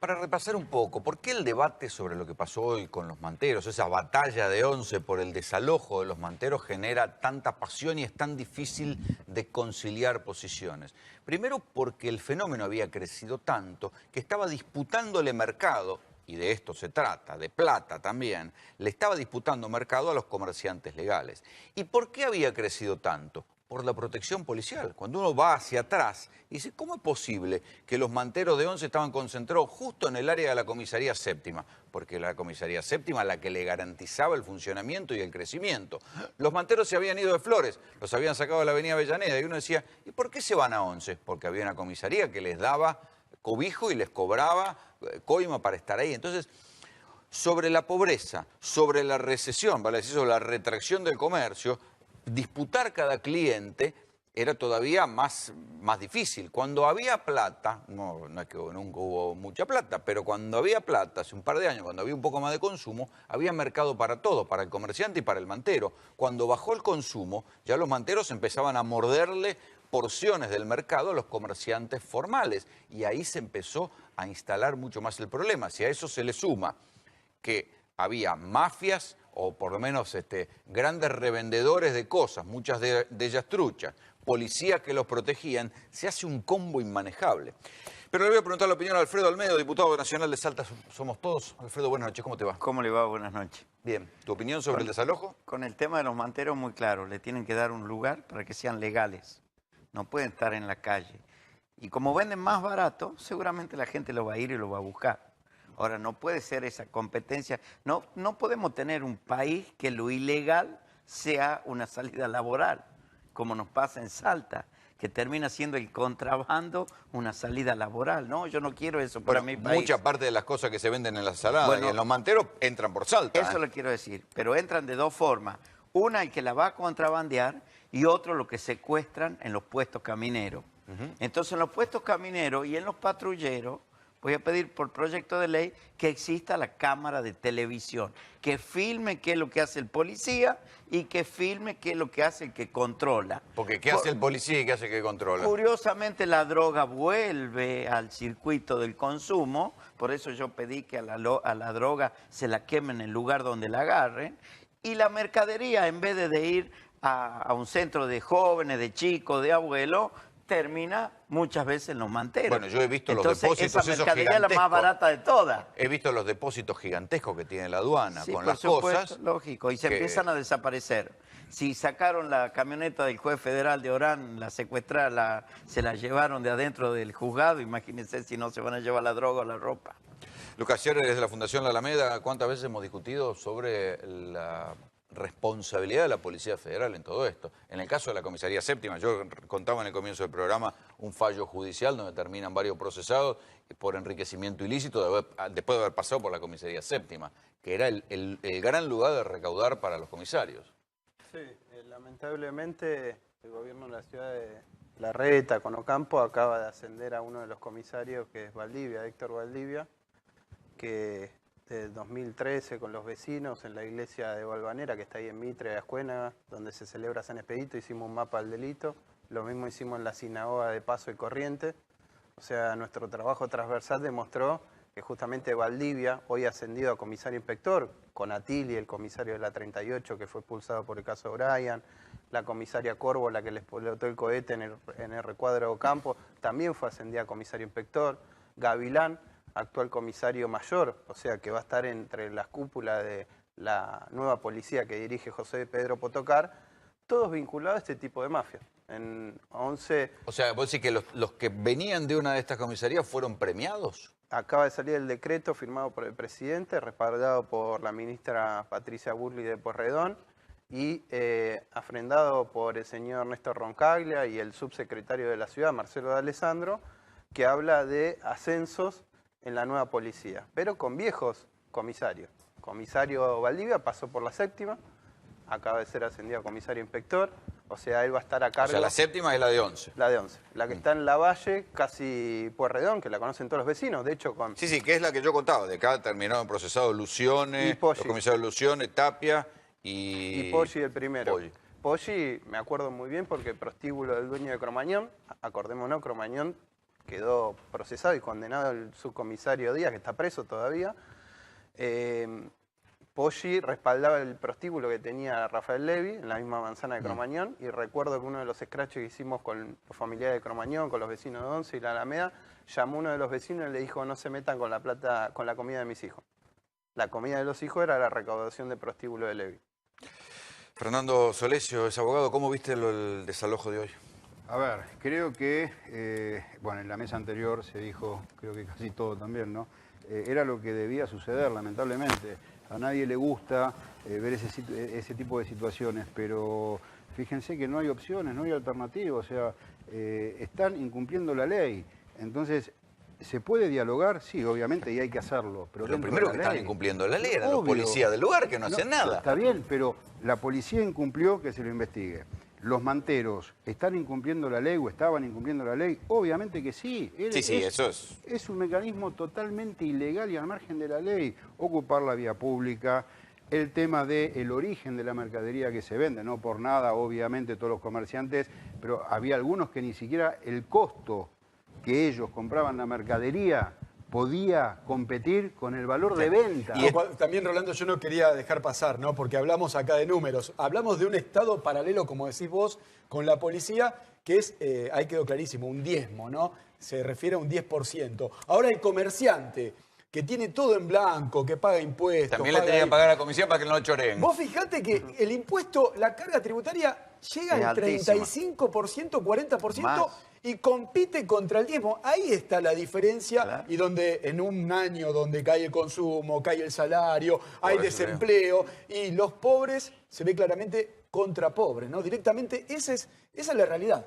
para repasar un poco, ¿por qué el debate sobre lo que pasó hoy con los manteros, esa batalla de 11 por el desalojo de los manteros genera tanta pasión y es tan difícil de conciliar posiciones? Primero porque el fenómeno había crecido tanto que estaba disputándole mercado, y de esto se trata, de plata también, le estaba disputando mercado a los comerciantes legales. ¿Y por qué había crecido tanto? Por la protección policial. Cuando uno va hacia atrás, dice, ¿cómo es posible que los manteros de 11 estaban concentrados justo en el área de la comisaría séptima? Porque la comisaría séptima es la que le garantizaba el funcionamiento y el crecimiento. Los manteros se habían ido de Flores, los habían sacado de la avenida Avellaneda, y uno decía, ¿y por qué se van a 11? Porque había una comisaría que les daba cobijo y les cobraba coima para estar ahí. Entonces, sobre la pobreza, sobre la recesión, vale decir, sobre la retracción del comercio, disputar cada cliente era todavía más difícil. Cuando había plata, no es que nunca hubo mucha plata, pero cuando había plata, hace un par de años, cuando había un poco más de consumo, había mercado para todo, para el comerciante y para el mantero. Cuando bajó el consumo, ya los manteros empezaban a morderle porciones del mercado a los comerciantes formales. Y ahí se empezó a instalar mucho más el problema. Si a eso se le suma que había mafias, o por lo menos grandes revendedores de cosas, muchas de ellas truchas, policías que los protegían, se hace un combo inmanejable. Pero le voy a preguntar la opinión a Alfredo Almedo, diputado nacional de Salta Somos Todos. Alfredo, buenas noches, ¿cómo te va? ¿Cómo le va? Buenas noches. Bien, ¿tu opinión sobre el desalojo? Con el tema de los manteros muy claro, le tienen que dar un lugar para que sean legales, no pueden estar en la calle. Y como venden más barato, seguramente la gente lo va a ir y lo va a buscar. Ahora, no puede ser esa competencia. No podemos tener un país que lo ilegal sea una salida laboral, como nos pasa en Salta, que termina siendo el contrabando una salida laboral. No, yo no quiero eso para mi país. Mucha parte de las cosas que se venden en la salada y en los manteros entran por Salta. Eso lo quiero decir, pero entran de dos formas. Una, el que la va a contrabandear, y otro, lo que secuestran en los puestos camineros. Entonces, en los puestos camineros y en los patrulleros, voy a pedir por proyecto de ley que exista la cámara de televisión, que filme qué es lo que hace el policía y que filme qué es lo que hace el que controla. Porque ¿qué hace el policía y qué hace el que controla? Curiosamente, la droga vuelve al circuito del consumo, por eso yo pedí que a la droga se la quemen en el lugar donde la agarren, y la mercadería, en vez de ir a un centro de jóvenes, de chicos, de abuelos, termina muchas veces en los manteros. Bueno, yo he visto Entonces, los depósitos esa mercadería es la más barata de todas. He visto los depósitos gigantescos que tiene la aduana Sí, con por las supuesto, cosas. lógico, y se empiezan a desaparecer. Si sacaron la camioneta del juez federal de Orán, la secuestraron, se la llevaron de adentro del juzgado, imagínense si no se van a llevar la droga o la ropa. Lucas Scherrer, desde la Fundación La Alameda, ¿cuántas veces hemos discutido sobre la responsabilidad de la Policía Federal en todo esto? En el caso de la Comisaría Séptima, yo contaba en el comienzo del programa un fallo judicial donde terminan varios procesados por enriquecimiento ilícito después de haber pasado por la Comisaría Séptima, que era el gran lugar de recaudar para los comisarios. Sí, lamentablemente el gobierno de la ciudad de Larreta, con Ocampo, acaba de ascender a uno de los comisarios, que es Valdivia, Héctor Valdivia, que desde 2013 con los vecinos en la iglesia de Valvanera, que está ahí en Mitre, Ascuénaga, donde se celebra San Expedito, hicimos un mapa del delito. Lo mismo hicimos en la sinagoga de Paso y Corriente. O sea, nuestro trabajo transversal demostró que justamente Valdivia, hoy ascendido a comisario inspector, con Atili, el comisario de la 38, que fue expulsado por el caso de Brian, la comisaria Corvo, la que le explotó el cohete en el recuadro de Ocampo, también fue ascendida a comisario inspector. Gavilán, actual comisario mayor, o sea que va a estar entre las cúpulas de la nueva policía que dirige José Pedro Potocar, todos vinculados a este tipo de mafia. En 11... O sea, ¿vos decís que los que venían de una de estas comisarías fueron premiados? Acaba de salir el decreto firmado por el presidente, respaldado por la ministra Patricia Burley de Porredón y afrendado por el señor Néstor Roncaglia y el subsecretario de la ciudad, Marcelo de Alessandro, que habla de ascensos en la nueva policía, pero con viejos comisarios. Comisario Valdivia pasó por la séptima, acaba de ser ascendido a comisario inspector, o sea, él va a estar a cargo... O sea, la séptima es la de 11. La de 11, la que está en Lavalle, casi Pueyrredón, que la conocen todos los vecinos, de hecho con... Sí, que es la que yo contaba, de acá terminado en procesado Lucione, los comisarios Lucione, Tapia y Poggi el primero. Poggi. Poggi, me acuerdo muy bien porque prostíbulo del dueño de Cromañón, acordémonos, Cromañón quedó procesado y condenado el subcomisario Díaz, que está preso todavía. Poggi respaldaba el prostíbulo que tenía Rafael Levy en la misma manzana de Cromañón, y recuerdo que uno de los scratches que hicimos con los familiares de Cromañón, con los vecinos de Once y la Alameda, llamó a uno de los vecinos y le dijo: no se metan con la plata, con la comida de mis hijos. La comida de los hijos era la recaudación de prostíbulo de Levy. Fernando Solesio es abogado. ¿Cómo viste el desalojo de hoy? A ver, creo que, bueno, en la mesa anterior se dijo, creo que casi todo también, ¿no? Era lo que debía suceder, lamentablemente. A nadie le gusta ver ese tipo de situaciones, pero fíjense que no hay opciones, no hay alternativas, o sea, están incumpliendo la ley. Entonces, ¿se puede dialogar? Sí, obviamente, y hay que hacerlo. Pero lo primero que están incumpliendo la ley eran los policías del lugar que no hacían nada. Está bien, pero la policía incumplió, que se lo investigue. ¿Los manteros están incumpliendo la ley o estaban incumpliendo la ley? Obviamente que sí. Sí, eso es. Es un mecanismo totalmente ilegal y al margen de la ley. Ocupar la vía pública, el tema del origen de la mercadería que se vende, no por nada, obviamente, todos los comerciantes, pero había algunos que ni siquiera el costo que ellos compraban la mercadería podía competir con el valor de venta. Y también, Rolando, yo no quería dejar pasar, ¿no? Porque hablamos acá de números. Hablamos de un estado paralelo, como decís vos, con la policía, que es, ahí quedó clarísimo, un diezmo, ¿no? Se refiere a un 10%. Ahora el comerciante, que tiene todo en blanco, que paga impuestos. También le tenía que pagar la comisión para que no lo choreen. Vos fijate que el impuesto, la carga tributaria, llega al 35%, 40%. Más. Y compite contra el diezmo. Ahí está la diferencia. Claro. Y donde en un año donde cae el consumo, cae el salario, hay desempleo, y los pobres se ve claramente contra pobres, ¿no? Directamente esa es la realidad.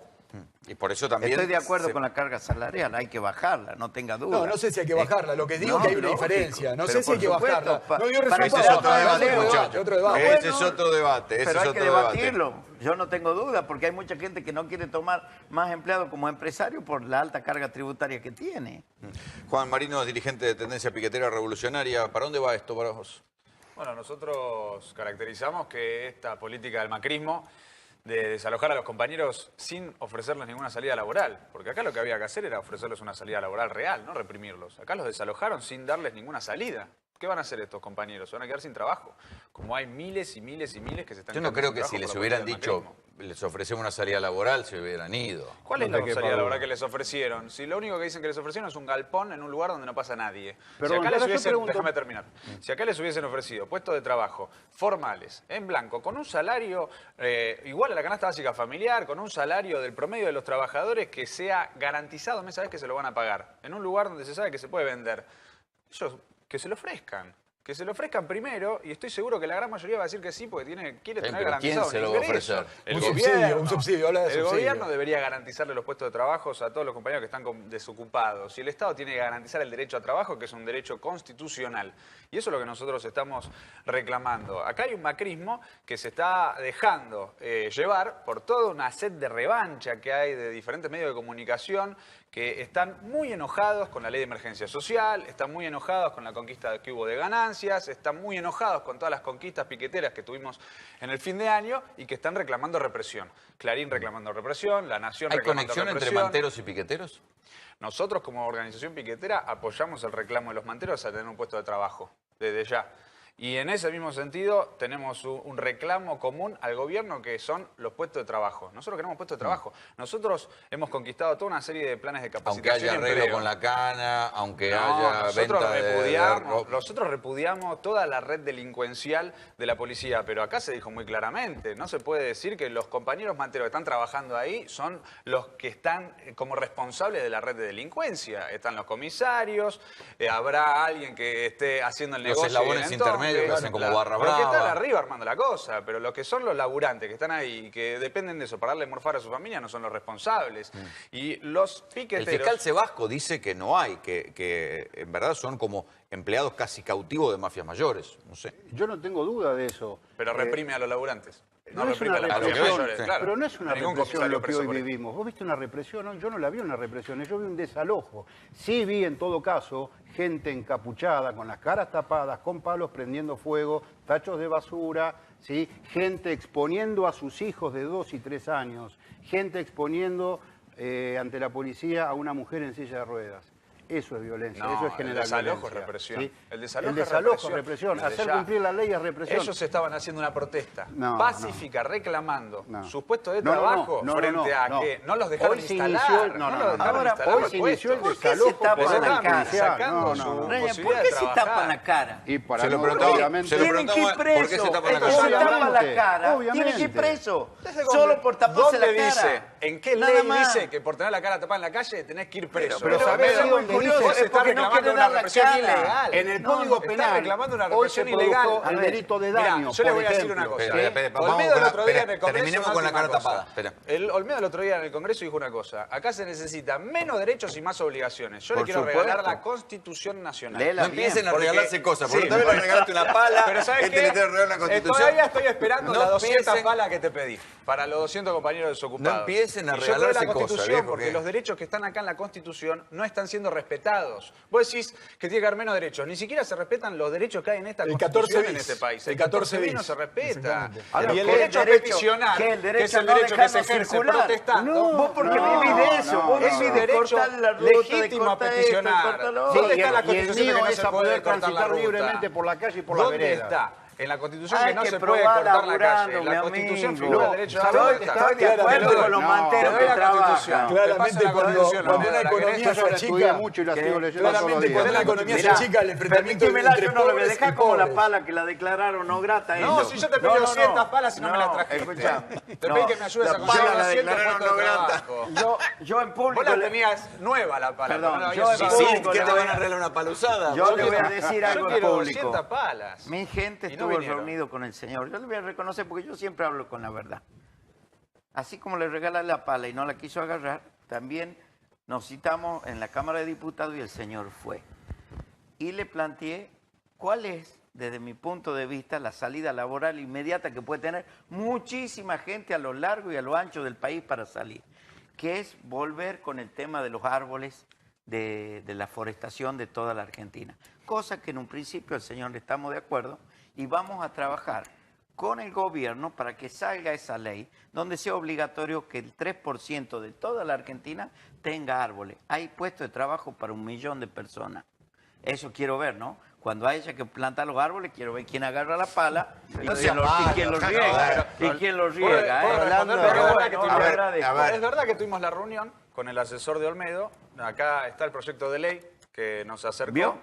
Y por eso también... Estoy de acuerdo con la carga salarial, hay que bajarla, no tenga duda. No sé si hay que bajarla, lo que digo es que hay una diferencia. No sé si hay que supuesto, bajarla. No, ese es otro debate, muchachos. Ese es otro debate. Pero hay que debatirlo. Yo no tengo duda, porque hay mucha gente que no quiere tomar más empleados como empresario por la alta carga tributaria que tiene. Juan Marino, dirigente de Tendencia Piquetera Revolucionaria. ¿Para dónde va esto para vos? Bueno, nosotros caracterizamos que esta política del macrismo de desalojar a los compañeros sin ofrecerles ninguna salida laboral. Porque acá lo que había que hacer era ofrecerles una salida laboral real, no reprimirlos. Acá los desalojaron sin darles ninguna salida. ¿Qué van a hacer estos compañeros? Se van a quedar sin trabajo. Como hay miles y miles y miles que se están Yo no creo que si les hubieran dicho, les ofrecemos una salida laboral, se hubieran ido. ¿Cuál es la salida laboral que les ofrecieron? Si lo único que dicen que les ofrecieron es un galpón en un lugar donde no pasa nadie. Perdón, si acá les hubiesen, déjame terminar. Si acá les hubiesen ofrecido puestos de trabajo formales, en blanco, con un salario igual a la canasta básica familiar, con un salario del promedio de los trabajadores que sea garantizado mes a vez que se lo van a pagar, en un lugar donde se sabe que se puede vender, ellos que se lo ofrezcan. Que se lo ofrezcan primero, y estoy seguro que la gran mayoría va a decir que sí, porque quiere tener garantizado ¿quién se lo va a ofrecer? Un subsidio, habla de subsidio. El gobierno debería garantizarle los puestos de trabajo a todos los compañeros que están desocupados. Y el Estado tiene que garantizar el derecho a trabajo, que es un derecho constitucional. Y eso es lo que nosotros estamos reclamando. Acá hay un macrismo que se está dejando llevar por toda una sed de revancha que hay de diferentes medios de comunicación, que están muy enojados con la ley de emergencia social, están muy enojados con la conquista que hubo de ganancias, están muy enojados con todas las conquistas piqueteras que tuvimos en el fin de año y que están reclamando represión. Clarín reclamando represión, La Nación reclamando represión. ¿Hay conexión entre manteros y piqueteros? Nosotros como organización piquetera apoyamos el reclamo de los manteros a tener un puesto de trabajo, desde ya. Y en ese mismo sentido tenemos un reclamo común al gobierno que son los puestos de trabajo. Nosotros queremos puestos de trabajo. Nosotros hemos conquistado toda una serie de planes de capacitación. Aunque haya arreglo con la cana, aunque haya venta nosotros repudiamos toda la red delincuencial de la policía, pero acá se dijo muy claramente, no se puede decir que los compañeros manteros que están trabajando ahí son los que están como responsables de la red de delincuencia. Están los comisarios, habrá alguien que esté haciendo el negocio. Los eslabones intermedios que hacen como barra brava. Los que están arriba armando la cosa, pero los que son los laburantes que están ahí y que dependen de eso para darle morfar a su familia no son los responsables. Y los piqueteros... El fiscal Sebasco dice que no hay, que en verdad son como empleados casi cautivos de mafias mayores. No sé. Yo no tengo duda de eso. Pero reprime a los laburantes. No es una represión, pero no es una represión lo que hoy vivimos. ¿Vos viste una represión? No, yo no la vi una represión, yo vi un desalojo. Sí vi, en todo caso, gente encapuchada, con las caras tapadas, con palos prendiendo fuego, tachos de basura, ¿sí? Gente exponiendo a sus hijos de 2 y 3 años, gente exponiendo ante la policía a una mujer en silla de ruedas. Eso es violencia, No, eso es generar el desalojo violencia. es represión. ¿sí? El desalojo es represión. Desde Hacer ya. cumplir la ley es represión. Ellos estaban haciendo una protesta No, pacífica, reclamando No. sus puestos de No, no, trabajo no, frente a no. que no los dejaron Hoy se instalar. inició el- no, no, los no, dejaron ahora, instalar hoy los se inició el puestos. ¿Por qué se desalojo tapan Les la estaban cara? sacando No, no, su no. posibilidad ¿Por qué de se trabajar. tapan la cara? Y para Se lo no, preguntamos, obviamente, se lo Tienen que ir preguntamos, ¿por qué se presos. tapan la El que cara? se tapa la Obviamente, cara obviamente. tiene que ir preso. ¿Dónde- Solo por taparse ¿Dónde la cara. dice? ¿En qué Nada ley más. dice que por tener la cara tapada en la calle tenés que ir preso? pero Olmedo, ¿sabés vos dónde dice? estás Es porque no reclamando quiere una dar la represión cara. ilegal. En el No, Código estás Penal, reclamando una hoy se represión ilegal. produjo el A ver, delito de mirá, daño, yo le por voy a decir ejemplo. una cosa. Espera, vamos Olmedo con el la- otro día en espera, el Congreso terminemos una con la última cara cosa. tapada, espera. Olmedo el otro día en el Congreso dijo una cosa. Acá se necesita menos derechos y más obligaciones. Yo le Por quiero supuesto. regalar la Constitución Nacional. Léela No empiecen bien, a porque- regalarse cosas, porque Sí, otra vez le porque- regalaste una pala, Pero ¿sabes este qué? le tiene que regalar una Constitución. Todavía estoy esperando No las 200 piensen- palas que te pedí para los 200 compañeros desocupados. No empiecen a Y yo creo que regalarse la cosas, Constitución, viejo, porque que- los derechos que están acá en la Constitución no están siendo respetados. Vos decís que tiene que haber menos derechos. Ni siquiera se respetan los derechos que hay en esta El Constitución 14 en bis. este país. El 14 bis. no se respeta. Exactamente. Ahora, Y el ¿qué derecho a peticionar, ¿qué? El que es derecho el a no derecho que se dejarnos ejerce circular. protestando. Vos porque No, vivís de eso. no, Vos Es vivís mi de derecho cortar la ruta, de legítimo a cortar peticionar. esto, cortar lo ¿Dónde otro. está la y el Constitución de que mío no es se a puede poder cortar la transitar ruta? libremente por la calle y por la ¿Dónde vereda. está? En la Constitución Hay que no que se puede probar cortar la laburando, calle. La mi Constitución amigo. figura el derecho a la Estoy ruta. de acuerdo Claramente. con los No, manteros te que doy la trabajan. Constitución. Claramente Te paso la cuando Constitución una ahora, economía ¿querés? Yo se la estudié achica, mucho y la ¿Qué? sigo leyendo todos los claramente días. cuando una economía se Mirá, achica, el enfrentamiento permitímela, entre yo no le voy a pobres y dejar como la pobres. pala que la declararon no grata. No, ellos. si yo te pedí 200 palas y no me las trajiste. Escuchá. Te pedí que me ayudes a la conseguir pala la 200 declararon puestos de no grata. trabajo. Yo en público... Vos la le- tenías nueva la pala. Perdón, no la yo habías en usado. público ¿Qué le te voy van a regalar una palusada? Yo le voy a decir Yo algo en quiero público. 200 palas. Mi gente Y no estuvo vinieron. reunido con el Señor. Yo le voy a reconocer porque yo siempre hablo con la verdad. Así como le regalé la pala y no la quiso agarrar, también nos citamos en la Cámara de Diputados y el Señor fue. Y le planteé cuál es, desde mi punto de vista, la salida laboral inmediata que puede tener muchísima gente a lo largo y a lo ancho del país para salir, que es volver con el tema de los árboles, de la forestación de toda la Argentina. Cosa que en un principio el Señor le estamos de acuerdo y vamos a trabajar con el gobierno para que salga esa ley donde sea obligatorio que el 3% de toda la Argentina tenga árboles. Hay puestos de trabajo para 1 millón de personas. Eso quiero ver, ¿no? Cuando haya que plantar los árboles, quiero ver quién agarra la pala y quién los riega. Y quién los riega. Puedo Hablando responder, de pero es verdad que bueno, tuvimos- agradezco. Es verdad que tuvimos la reunión con el asesor de Olmedo. Acá está el proyecto de ley que nos acercó. ¿Vio?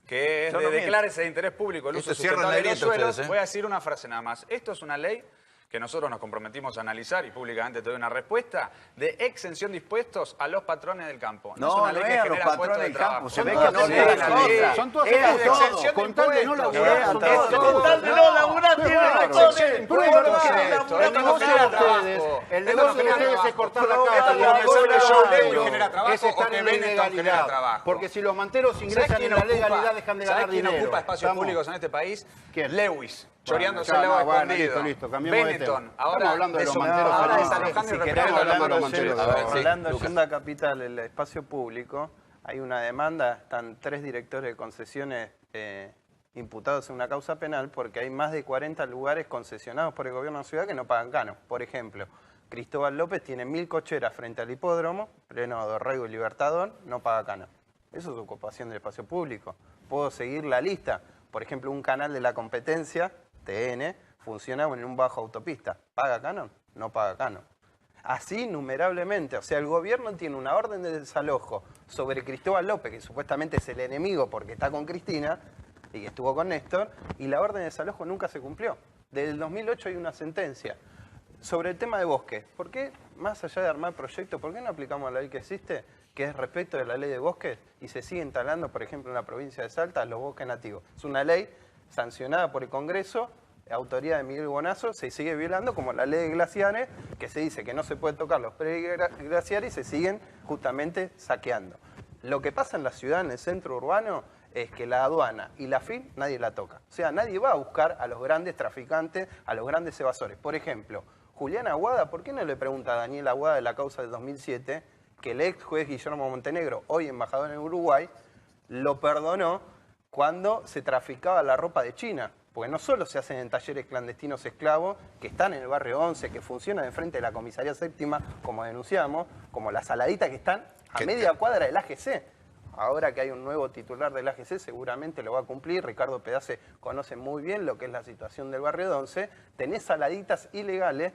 Que es Yo de no miento. declárese de interés público el uso Esto cierran sustentable la de los grieta suelos. ustedes, ¿eh? Voy a decir una frase nada más. Esto es una ley que nosotros nos comprometimos a analizar y públicamente te doy una respuesta de exención de impuestos a los patrones del campo. No, es una ley no que es a los genera puestos patrones de del campo. trabajo. Se ve Son que todas no leyes, leen la ley. letra. Son todas Es de leyes, exención con tal de no impuestos. laburar, Es son todo. todas Con tal de no laburar, tiene Exención razones. de impuestos. Pero ¿Qué no es esto? laburar, Esto no no genera laburar. trabajo. El Esto negocio no genera de ustedes es trabajo. cortar la Pero calle. Esto tiene que ser laburar, que Joe Lewis pero genera trabajo es estar o que en Benetton genera legalidad. trabajo. Porque si los manteros ¿Sabés ingresan quién en la ocupa- legalidad, dejan de ganar ¿sabés quién dinero. ocupa espacios Estamos- públicos en este país? ¿Quién? Lewis, choreándose Bueno, el agua bueno, escondido. listo, cambiemos de Benetton, tema. ahora Estamos hablando de los manteros. ahora no, desalojando y si reparando queremos la hablando de los mano en serio. manteros. A ver, sí, Hablando de Lucas. Yunda Capital, el espacio público, hay una demanda, están 3 directores de concesiones imputados en una causa penal porque hay más de 40 lugares concesionados por el gobierno de la ciudad que no pagan canon. Por ejemplo, Cristóbal López tiene 1000 cocheras frente al hipódromo, pleno Dorrego y Libertador, no paga canon. Eso es ocupación del espacio público. Puedo seguir la lista. Por ejemplo, un canal de la competencia, TN, funciona en un bajo autopista. ¿Paga canon? No paga canon. Así numerablemente, o sea, el gobierno tiene una orden de desalojo sobre Cristóbal López, que supuestamente es el enemigo porque está con Cristina y que estuvo con Néstor, y la orden de desalojo nunca se cumplió. Desde el 2008 hay una sentencia. Sobre el tema de bosque, ¿por qué, más allá de armar proyectos, por qué no aplicamos la ley que existe, que es respecto de la ley de bosques, y se siguen talando, por ejemplo, en la provincia de Salta, los bosques nativos? Es una ley sancionada por el Congreso, autoría de Miguel Bonazo, se sigue violando, como la ley de glaciares, que se dice que no se puede tocar los glaciares y se siguen justamente saqueando. Lo que pasa en la ciudad, en el centro urbano, es que la aduana y la FIP nadie la toca. O sea, nadie va a buscar a los grandes traficantes, a los grandes evasores. Por ejemplo, Julián Aguada, ¿por qué no le pregunta a Daniel Aguada de la causa del 2007 que el ex juez Guillermo Montenegro, hoy embajador en Uruguay, lo perdonó cuando se traficaba la ropa de China? Porque no solo se hacen en talleres clandestinos esclavos, que están en el barrio 11, que funcionan enfrente de la comisaría séptima, como denunciamos, como las saladitas que están a media cuadra del AGC. Ahora que hay un nuevo titular del AGC, seguramente lo va a cumplir. Ricardo Pedace conoce muy bien lo que es la situación del barrio 11. Tenés saladitas ilegales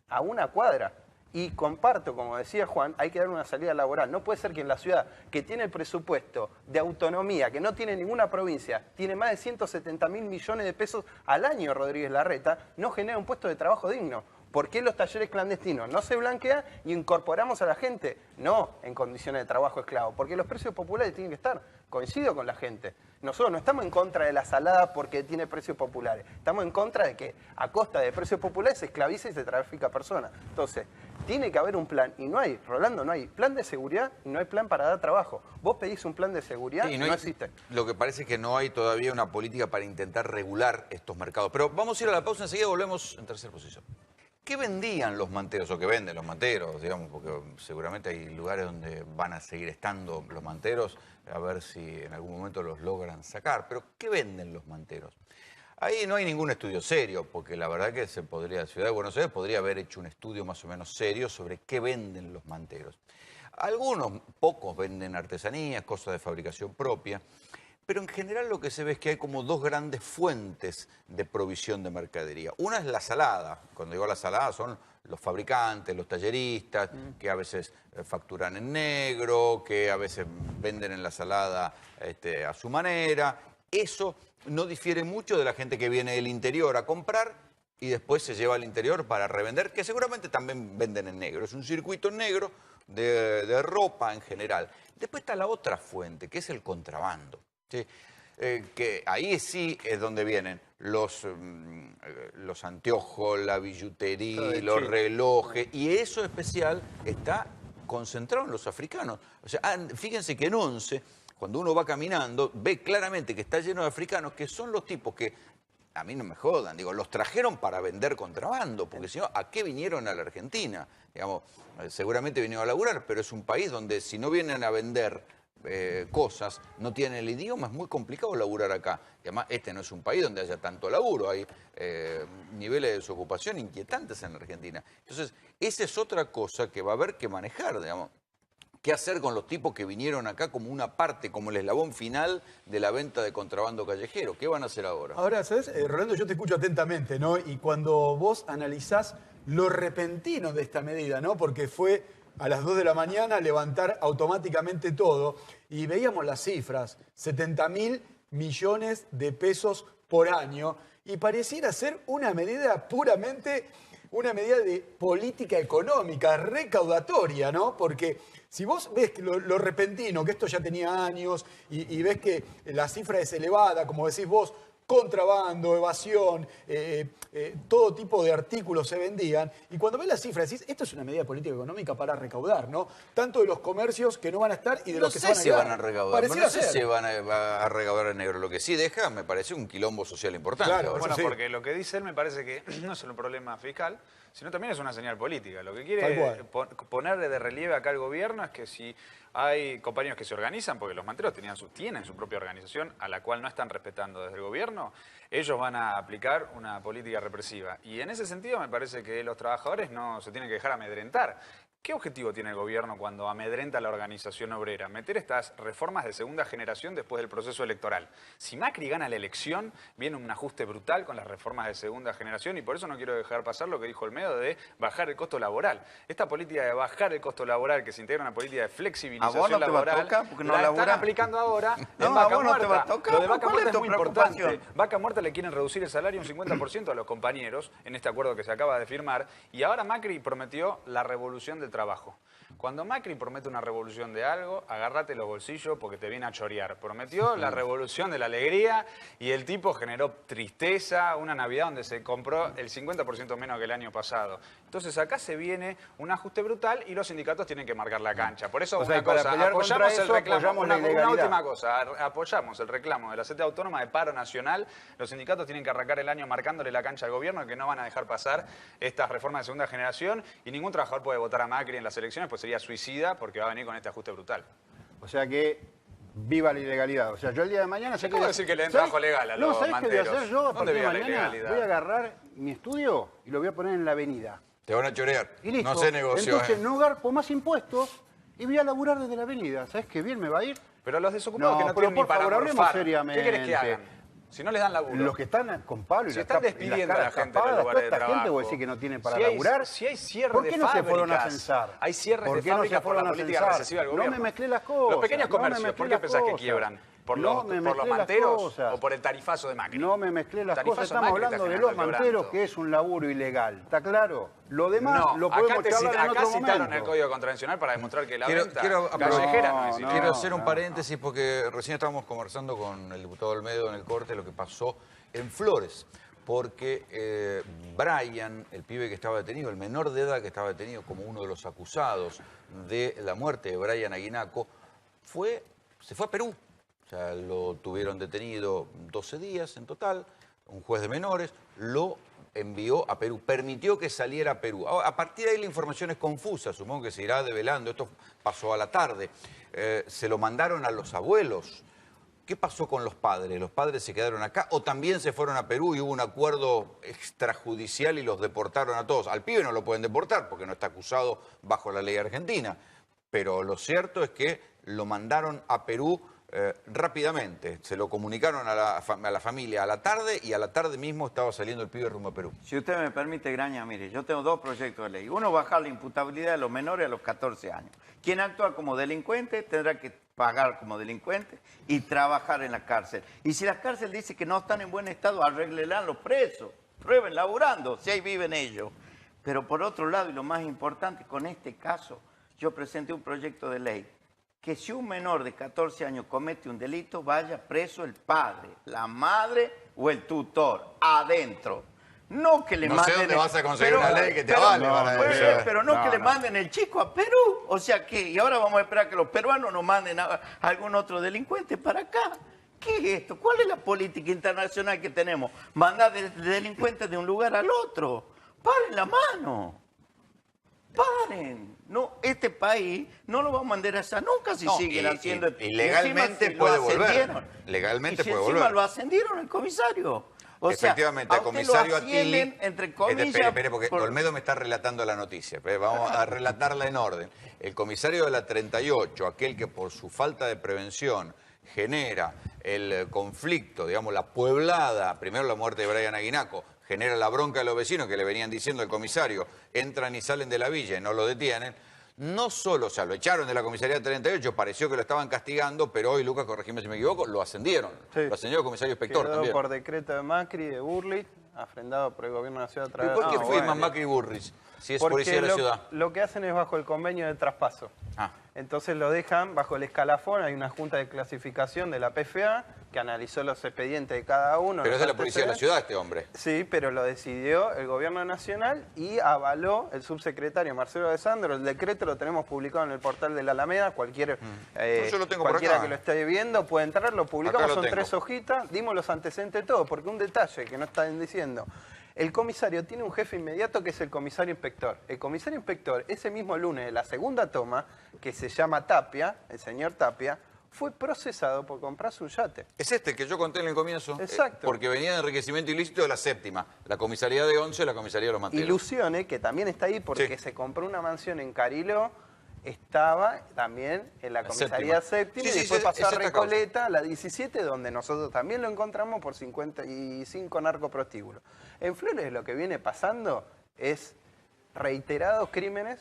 a una cuadra. Y comparto, como decía Juan, hay que dar una salida laboral. No puede ser que en la ciudad, que tiene el presupuesto de autonomía, que no tiene ninguna provincia, tiene más de 170.000 millones de pesos al año, Rodríguez Larreta, no genera un puesto de trabajo digno. ¿Por qué los talleres clandestinos no se blanquean y incorporamos a la gente? No en condiciones de trabajo esclavo, porque los precios populares tienen que estar. Coincido con la gente. Nosotros no estamos en contra de la salada porque tiene precios populares. Estamos en contra de que a costa de precios populares se esclaviza y se trafica a personas. Entonces, tiene que haber un plan. Y no hay, Rolando, no hay plan de seguridad y no hay plan para dar trabajo. Vos pedís un plan de seguridad y no existe. Lo que parece es que no hay todavía una política para intentar regular estos mercados. Pero vamos a ir a la pausa, enseguida volvemos en tercera posición. ¿Qué vendían los manteros o qué venden los manteros? Digamos, porque seguramente hay lugares donde van a seguir estando los manteros, a ver si en algún momento los logran sacar. Pero ¿qué venden los manteros? Ahí no hay ningún estudio serio, porque la verdad que Ciudad de Buenos Aires podría haber hecho un estudio más o menos serio sobre qué venden los manteros. Algunos, pocos, venden artesanías, cosas de fabricación propia. Pero en general lo que se ve es que hay como dos grandes fuentes de provisión de mercadería. Una es la salada. Cuando digo la salada son los fabricantes, los talleristas, que a veces facturan en negro, que a veces venden en la salada a su manera. Eso no difiere mucho de la gente que viene del interior a comprar y después se lleva al interior para revender, que seguramente también venden en negro. Es un circuito negro de ropa en general. Después está la otra fuente, que es el contrabando. ¿Sí? Que ahí sí es donde vienen los anteojos, la billutería, los relojes, y eso especial está concentrado en los africanos. O sea, fíjense que en Once, cuando uno va caminando, ve claramente que está lleno de africanos, que son los tipos que, a mí no me jodan, digo, los trajeron para vender contrabando, porque si no, ¿a qué vinieron a la Argentina? Digamos, seguramente vinieron a laburar, pero es un país donde si no vienen a vender cosas, no tienen el idioma, es muy complicado laburar acá. Y además, este no es un país donde haya tanto laburo, hay niveles de desocupación inquietantes en la Argentina. Entonces, esa es otra cosa que va a haber que manejar, digamos. ¿Qué hacer con los tipos que vinieron acá como una parte, como el eslabón final de la venta de contrabando callejero? ¿Qué van a hacer ahora? Ahora, ¿sabes? Rolando, yo te escucho atentamente, ¿no? Y cuando vos analizás lo repentino de esta medida, ¿no? Porque fue a las 2 de la mañana levantar automáticamente todo y veíamos las cifras, 70.000 millones de pesos por año y pareciera ser una medida puramente, una medida de política económica, recaudatoria, ¿no? Porque si vos ves que lo repentino, que esto ya tenía años y ves que la cifra es elevada, como decís vos, contrabando, evasión, todo tipo de artículos se vendían. Y cuando ves las cifras decís, esto es una medida política económica para recaudar, ¿no? Tanto de los comercios que no van a estar y de los que se van a quedar. Van a recaudar. No sé si van a recaudar en negro. Lo que sí deja, me parece, un quilombo social importante. Claro, bueno, sí. porque lo que dice él me parece que no es solo un problema fiscal, sino también es una señal política. Lo que quiere ponerle de relieve acá al gobierno es que si hay compañeros que se organizan, porque los manteros tienen su propia organización, a la cual no están respetando desde el gobierno, ellos van a aplicar una política represiva. Y en ese sentido me parece que los trabajadores no se tienen que dejar amedrentar. ¿Qué objetivo tiene el gobierno cuando amedrenta a la organización obrera? Meter estas reformas de segunda generación después del proceso electoral. Si Macri gana la elección, viene un ajuste brutal con las reformas de segunda generación y por eso no quiero dejar pasar lo que dijo Olmedo de bajar el costo laboral. Esta política de bajar el costo laboral, que se integra en una política de flexibilización laboral, la están aplicando ahora en Vaca Muerta. Lo de Vaca Muerta es muy importante. Vaca Muerta le quieren reducir el salario un 50% a los compañeros en este acuerdo que se acaba de firmar y ahora Macri prometió la revolución del trabajo. Cuando Macri promete una revolución de algo, agárrate los bolsillos porque te viene a chorear. Prometió la revolución de la alegría y el tipo generó tristeza, una Navidad donde se compró el 50% menos que el año pasado. Entonces acá se viene un ajuste brutal y los sindicatos tienen que marcar la cancha. Por eso apoyamos el reclamo. Una última cosa, apoyamos el reclamo de la CTA Autónoma de paro nacional. Los sindicatos tienen que arrancar el año marcándole la cancha al gobierno, que no van a dejar pasar estas reformas de segunda generación y ningún trabajador puede votar a Macri en las elecciones, pues sería suicida porque va a venir con este ajuste brutal. O sea que viva la ilegalidad. O sea, yo el día de mañana... ¿Cómo decir que le den trabajo legal a los ¿sabés qué voy a manteros? hacer yo? A ¿Dónde partir de vive la mañana ilegalidad? voy a agarrar mi estudio y lo voy a poner en la avenida. Te van a chorear. Y listo. No se negoció. Entonces no garpo más impuestos y voy a laburar desde la avenida. ¿Sabes qué bien me va a ir? Pero los desocupados que no pero tienen ni por para favor, hablemos morfar, seriamente. ¿qué querés que hagan? Si no les dan laburo. Los que están con Pablo y Si las están cap- y las despidiendo a la caras gente en los tapadas, lugares de toda esta gente trabajo. vos decís que no tiene para Si hay- laburar. si hay cierre ¿Por de qué no se fueron a fábricas? censar? Hay cierres ¿Por de qué no se fábricas por fueron la a política censar? recesiva del No gobierno. me mezclé las cosas. Los pequeños no me comercios, mezclé ¿por qué las pensás que cosas. quiebran? ¿Por No los, me por los mezclé las manteros cosas. o por el tarifazo de Macri? No me mezclé las Tarifazo cosas, de estamos Macri está hablando de generando los manteros, quebranto. que es un laburo ilegal. ¿Está claro? Lo demás No, lo podemos acá, charlar en acá otro citaron momento. el Código Contravencional para demostrar que la venta quiero callejera no no, existe. Quiero hacer un paréntesis porque recién estábamos conversando con el diputado Olmedo en el corte lo que pasó en Flores. Porque Brian, el pibe que estaba detenido, el menor de edad que estaba detenido como uno de los acusados de la muerte de Brian Aguinaco, se fue a Perú. O sea, lo tuvieron detenido 12 días en total, un juez de menores, lo envió a Perú, permitió que saliera a Perú. Ahora, a partir de ahí la información es confusa, supongo que se irá develando, esto pasó a la tarde. Se lo mandaron a los abuelos. ¿Qué pasó con los padres? ¿Los padres se quedaron acá o también se fueron a Perú y hubo un acuerdo extrajudicial y los deportaron a todos? Al pibe no lo pueden deportar porque no está acusado bajo la ley argentina, pero lo cierto es que lo mandaron a Perú rápidamente. Se lo comunicaron a la familia a la tarde y a la tarde mismo estaba saliendo el pibe rumbo a Perú. Si usted me permite, Graña, mire, yo tengo dos proyectos de ley. Uno, bajar la imputabilidad de los menores a los 14 años. Quien actúa como delincuente tendrá que pagar como delincuente y trabajar en la cárcel. Y si la cárcel dice que no están en buen estado, arréglenla a los presos. Prueben laburando, si ahí viven ellos. Pero por otro lado, y lo más importante, con este caso, yo presenté un proyecto de ley que si un menor de 14 años comete un delito, vaya preso el padre, la madre o el tutor, adentro. No que le No sé manden... dónde vas a conseguir una ley que te avale para eso. Pero no que le manden el chico a Perú. O sea que, y ahora vamos a esperar que los peruanos nos manden a algún otro delincuente para acá. ¿Qué es esto? ¿Cuál es la política internacional que tenemos? Mandar delincuentes de un lugar al otro. Paren la mano. Paren. No, este país no lo va a mandar a esa nunca si No, siguen haciendo... y legalmente encima puede lo volver. ascendieron. Legalmente Y si puede encima volver. lo ascendieron el comisario. O sea, Efectivamente, a al usted comisario lo Attili... ascienden, entre comillas... Espere, porque Olmedo me está relatando la noticia. Vamos a relatarla en orden. El comisario de la 38, aquel que por su falta de prevención genera el conflicto, digamos, la pueblada, primero la muerte de Brian Aguinaco, genera la bronca de los vecinos que le venían diciendo al comisario, entran y salen de la villa y no lo detienen. No solo, o sea, lo echaron de la comisaría 38, pareció que lo estaban castigando, pero hoy, Lucas, corregime si me equivoco, lo ascendieron. Sí. Lo ascendió el comisario inspector Quedó también. por decreto de Macri, de Burlit, afrendado por el gobierno de la ciudad a ¿Y través por qué Ah, firman bueno. Macri y Burrich si es Porque policía de la ciudad? lo que hacen es bajo el convenio de traspaso. Ah. Entonces lo dejan bajo el escalafón, hay una junta de clasificación de la PFA que analizó los expedientes de cada uno. Pero los es de la policía de la antecedentes. ciudad este hombre. Sí, pero lo decidió el gobierno nacional y avaló el subsecretario Marcelo Alessandro. El decreto lo tenemos publicado en el portal de la Alameda. Cualquiera Yo lo tengo por cualquiera acá. que lo esté viendo puede entrar, lo publicamos, Acá lo son tengo. 3 hojitas, dimos los antecedentes de todo, porque un detalle que no están diciendo. El comisario tiene un jefe inmediato que es el comisario inspector. El comisario inspector, ese mismo lunes de la segunda toma, que se llama Tapia, el señor Tapia, fue procesado por comprarse un yate. Es este que yo conté en el comienzo. Exacto. Porque venía de enriquecimiento ilícito de la séptima. La comisaría de 11, la comisaría de los Manteros. Ilusione, que también está ahí porque Sí. se compró una mansión en Cariló, estaba también en la comisaría séptima Sí, y sí, después sí, pasó es a esta Recoleta, la 17, donde nosotros también lo encontramos por 55 narcoprostíbulos. En Flores lo que viene pasando es reiterados crímenes,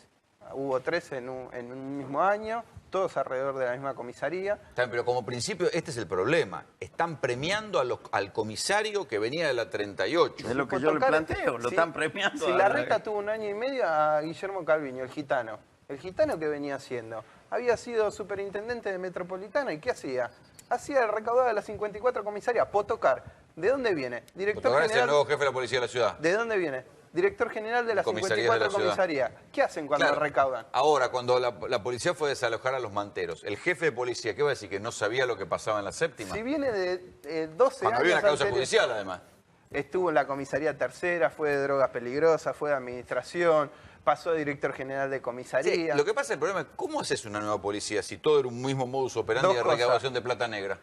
hubo 3 en un mismo año, todos alrededor de la misma comisaría. Está bien, pero como principio, este es el problema. Están premiando al comisario que venía de la 38. Es lo que Por yo le tocar- planteo, lo Sí, están premiando. Si a la reta tuvo 1 año y medio a Guillermo Calviño, el gitano. El gitano que venía haciendo. Había sido superintendente de Metropolitana y ¿qué hacía? Hacía el recaudado de las 54 comisarías, Potocar. ¿De dónde viene? Director Potocar es el general. nuevo jefe de la policía de la ciudad. ¿De dónde viene? Director general de las Comisarías de la 54 ciudad. comisarías. ¿Qué hacen cuando Claro. recaudan? Ahora, cuando la policía fue a desalojar a los Manteros, el jefe de policía, ¿qué va a decir? ¿Que no sabía lo que pasaba en la séptima? Si viene de 12 Cuando años había una causa anteriores- judicial, además. Estuvo en la comisaría tercera, fue de drogas peligrosas, fue de administración, pasó a director general de Sí, comisaría. lo que pasa, el problema es cómo haces una nueva policía si todo era un mismo modus operandi Dos de cosas. recaudación de plata negra.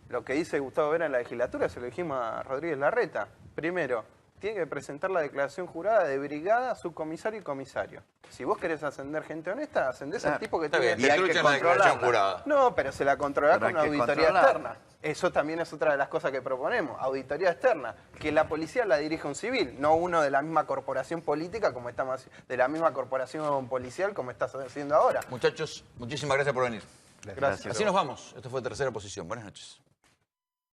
Lo que dice Gustavo Vera en la legislatura se lo dijimos a Rodríguez Larreta. Primero, tiene que presentar la declaración jurada de brigada, subcomisario y comisario. Si vos querés ascender gente honesta, ascendés al tipo que Está tiene... bien, Y hay te que truchan la declaración controlarla. jurada. No, pero se la controla Pero con hay una que auditoría controlarla. externa. Eso también es otra de las cosas que proponemos, auditoría externa. Que la policía la dirija un civil, no uno de la misma corporación política como estamos de la misma corporación policial como está haciendo ahora. Muchachos, muchísimas gracias por venir. Gracias. Así nos vamos. Esto fue Tercera Posición. Buenas noches.